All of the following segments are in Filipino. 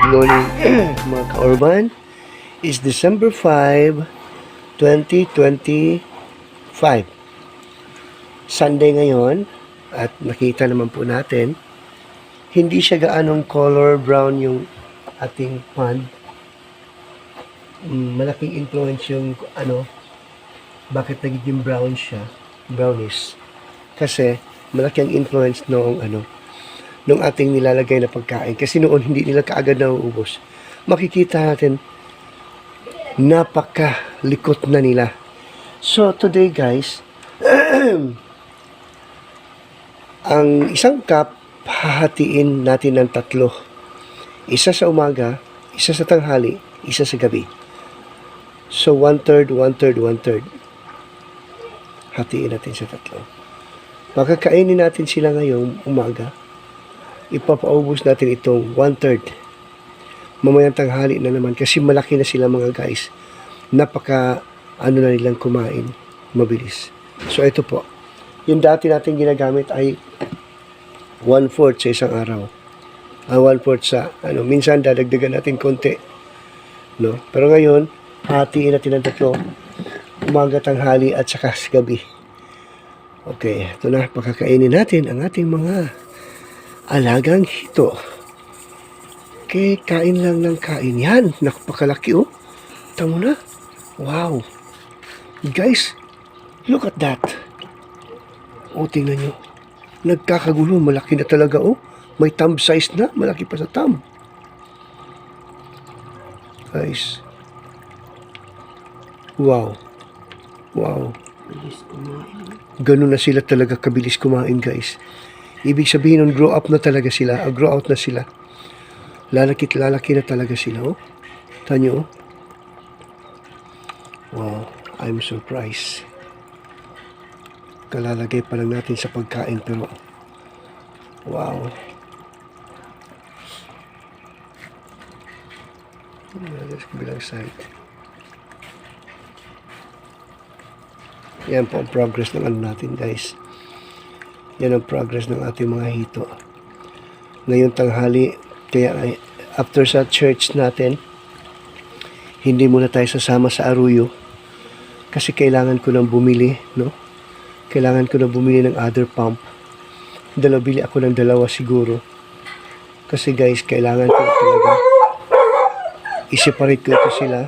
morning mga ka-urban. It's December 5, 2025. Sunday ngayon at nakita naman po natin hindi siya gaanong color brown yung ating pond. Malaking influence yung bakit nagiging brown siya, brownish. Kasi malaki ang influence nung ating nilalagay na pagkain. Kasi noon hindi nila kaagad nauubos. Makikita natin napakalikot na nila. So today guys, ang isang cup hahatiin natin ng 3. Isa sa umaga, isa sa tanghali, isa sa gabi. So 1/3, 1/3, 1/3. Hatiin natin sa 3. Makakainin natin sila ngayong umaga. Ipapaubos natin itong 1/3. Mamayang tanghali na naman kasi malaki na sila mga guys. Napaka na nilang kumain. Mabilis. So ito po. Yung dati natin ginagamit ay 1/4 sa isang araw. 1/4 sa minsan dadagdagan natin konti. No? Pero ngayon, hatiin natin ng 3. Umaga, tanghali at saka sa gabi. Okay, ito na. Pakakainin natin ang ating mga alagang hito. Okay, kain lang ng kain. Yan, napakalaki oh. Tamo na. Wow. Guys, look at that. O, tingnan nyo. Nagkakagulo. Malaki na talaga oh. May thumb size na. Malaki pa sa thumb. Guys. Wow. Wow. Ganun na sila talaga kabilis kumain guys. Ibig sabihin nun, grow up na talaga sila. Grow out na sila. Lalaki na talaga sila, oh. Tanyo, oh. Wow, I'm surprised. Kalalagay pa lang natin sa pagkain, pero wow. Let's kabilang side. Yan po ang progress ng natin, guys. Yan ang progress ng ating mga hito. Ngayong tanghali, kaya after sa church natin, hindi muna tayo sasama sa Arroyo. Kasi kailangan ko nang bumili, no? Kailangan ko nang bumili ng other pump. Bili ako ng 2 siguro. Kasi guys, kailangan ko talaga i-separate ko ito sila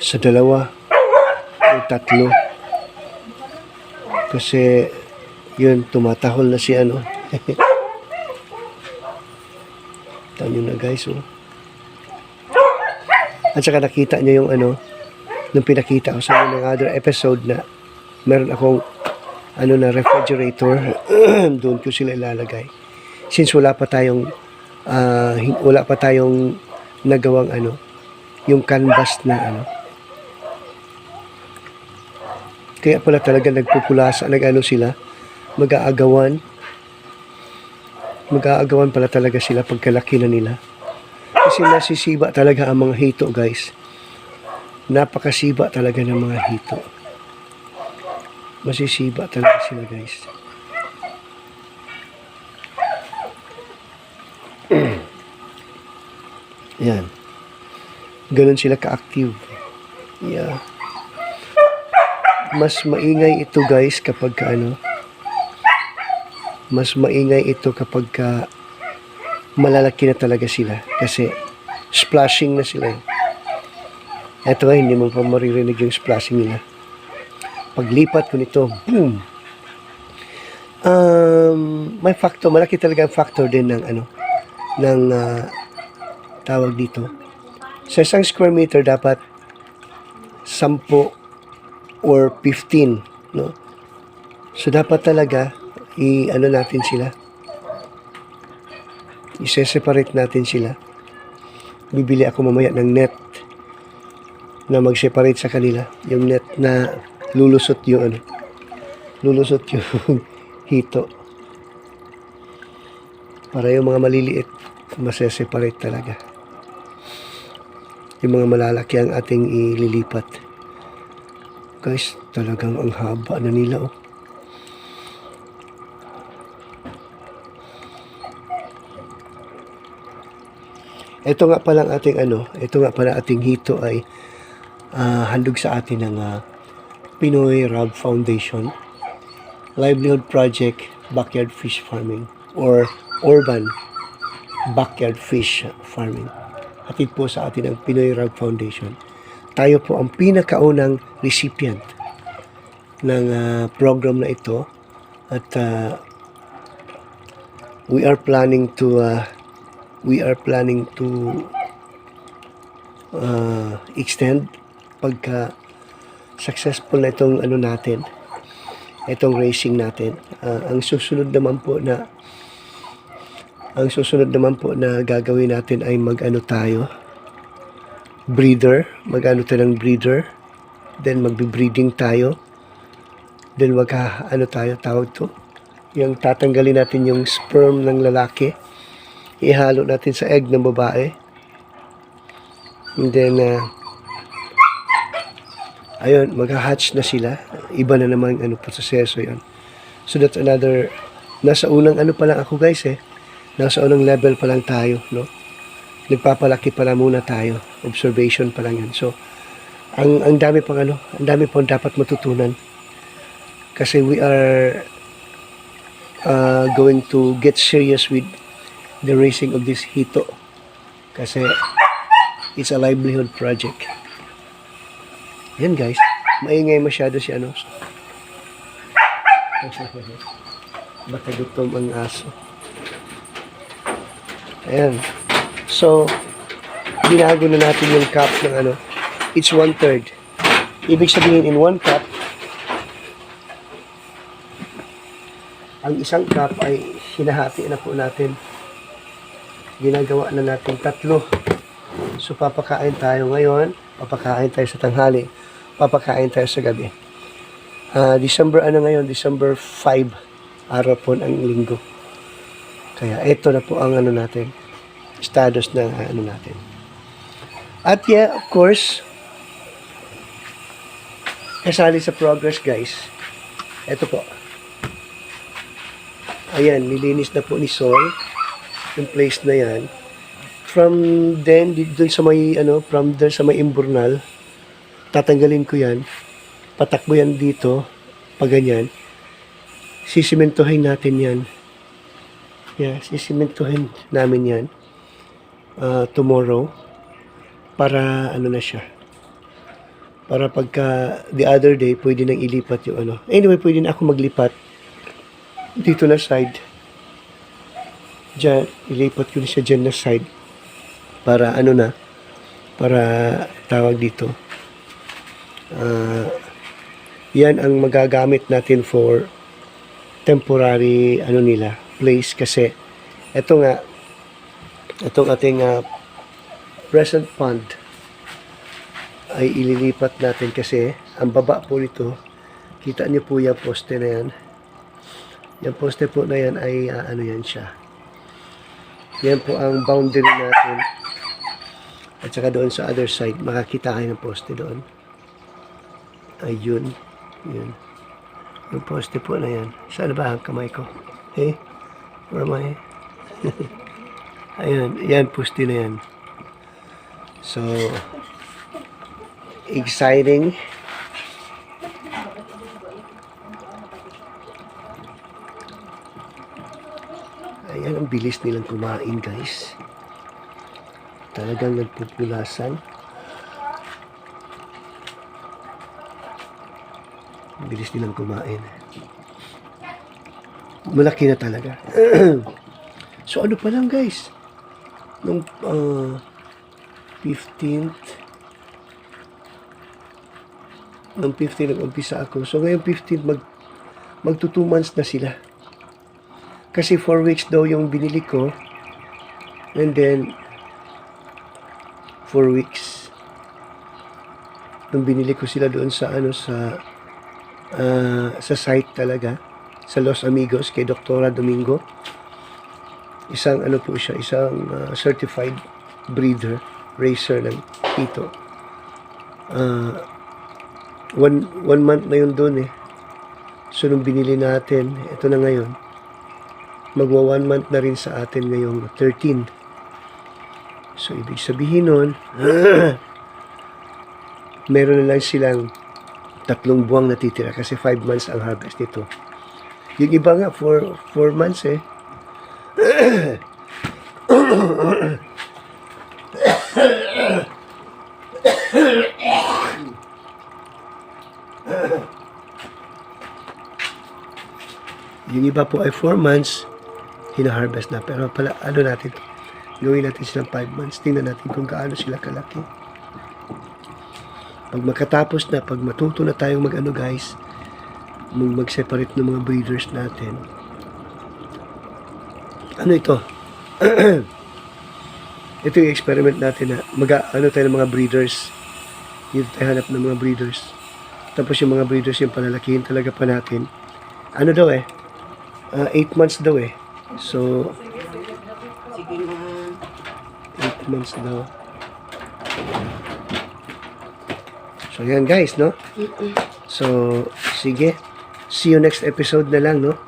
sa 2 o 3. Kasi yun, tumatahol na si tanyo na guys oh. At saka nakita nyo yung nung pinakita ko sa inyo ng other episode na meron akong na refrigerator. Doon ko sila ilalagay since wala pa tayong nagawang yung canvas na kaya pala talaga nagpupulasa, sila, mag-aagawan pala talaga sila pagkalaki na nila. Kasi nasisiba talaga ang mga hito, guys. Napakasiba talaga ng mga hito. Masisiba talaga sila, guys. Yan. Ganun sila ka-active. Yeah. Mas maingay ito guys kapag mas maingay ito kapag malalaki na talaga sila kasi splashing na sila. Ito hindi mo pa maririnig yung splashing nila. Paglipat ko nito, boom. May factor, malaki talaga ang factor din ng tawag dito. Sa isang square meter dapat 10 or 15, no? So dapat talaga natin sila. I-separate natin sila. Bibili ako mamaya ng net na mag-separate sa kanila. Yung net na lulusot yung hito. Para yung mga maliliit, maseseparate talaga. Yung mga malalaki ang ating ililipat. Guys, talagang ang haba na nila oh. Ito nga palang ating ito nga pala ating hito ay handog sa atin ng Pinoy Rab Foundation Livelihood Project Backyard Fish Farming or Urban Backyard Fish Farming. Hatid po sa atin ng Pinoy Rab Foundation. Tayo po ang pinakaunang recipient ng program na ito at we are planning to extend pagka successful na itong itong racing natin. Ang susunod naman po na gagawin natin ay breeder, tayo ng breeder, then magbe-breeding tayo, then tawag to, yung tatanggalin natin yung sperm ng lalaki, ihalo natin sa egg ng babae, and then ayun, mag-hatch na sila. Iba na naman proseso yan. So that's another, nasa unang pa lang ako guys nasa unang level pa lang tayo, no? Nagpapalaki pa lang muna tayo, observation pa lang yan. So ang dami pang ang dami pang dapat matutunan kasi we are going to get serious with the raising of this hito kasi it's a livelihood project. Yan guys, maingay masyado si baka gutom ang aso. Ayan. So, binago na natin yung cup ng it's 1/3. Ibig sabihin in 1 cup, ang isang cup ay hinahati na po natin. Ginagawa na natin 3. So, papakain tayo ngayon, papakain tayo sa tanghali, papakain tayo sa gabi. December December 5, araw po ng linggo. Kaya ito na po ang natin, status ng natin. At yeah, of course, kasali sa progress guys, ito po. Ayan, nilinis na po ni Sol yung place na yan. From then, dun sa may from there sa may Imburnal, tatanggalin ko yan, patakbo yan dito, pag ganyan, sisimentohin natin yan. Yeah, sisimentohin namin yan tomorrow para na siya. Para pagka the other day, pwede nang ilipat yung Anyway, pwede na ako maglipat dito na side. Diyan, ilipat ko na siya dyan na side. Para para tawag dito. Yan ang magagamit natin for temporary place kasi itong ating present fund ay ililipat natin kasi ang baba po nito, kita niyo po yung poste na yan. Yung poste po na yan ay yan siya. Yan po ang boundary natin. At saka doon sa other side, makakita kayo ng poste doon. Ayun. Yun. Yung poste po na yan. Saan ba ang kamay ko? Where am I? Ayan. Yan, poste na yan. So, exciting. Ayan, ang bilis nilang kumain, guys. Talagang nagpupulasan. Ang bilis nilang kumain. Malaki na talaga. So, pa lang, guys? Nung 15th, nag-umpisa ako. So, ngayon 15th, magto 2 months na sila. Kasi 4 weeks daw yung binili ko. And then, 4 weeks. Nung binili ko sila doon sa sa site talaga. Sa Los Amigos, kay Dr. Domingo. Isang po siya, isang certified breeder, racer ng hito. 1 month na yun doon So, nung binili natin, ito na ngayon, magwa 1 month na rin sa atin ngayong 13. So, ibig sabihin nun, meron na lang silang 3 buwang natitira kasi 5 months ang harvest nito. Yung iba nga, 4 months eh. Yung iba po ay 4 months, hina-harvest na. Pero pala, ano natin, gawin natin silang 5 months. Tingnan natin kung gaano sila kalaki. Pag makatapos na, pag matuto na tayong mag-ano guys, mag-separate ng mga breeders natin. Ano ito? Ito yung experiment natin na ano tayo ng mga breeders. Dito tayo hanap ng mga breeders. Tapos yung mga breeders yung palalakihin talaga pa natin. Ano daw 8 months daw So, 8 months daw. So, yan guys, no? So, sige. See you next episode na lang, no?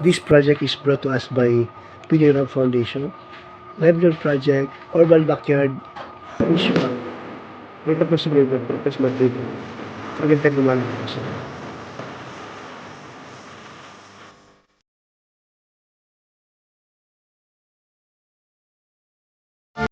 This project is brought to us by Pili Rock Foundation, Livelihood Project, Urban Backyard, Fish Farm. Ito po sa River, tapos Madrid. Magandang gumana po sa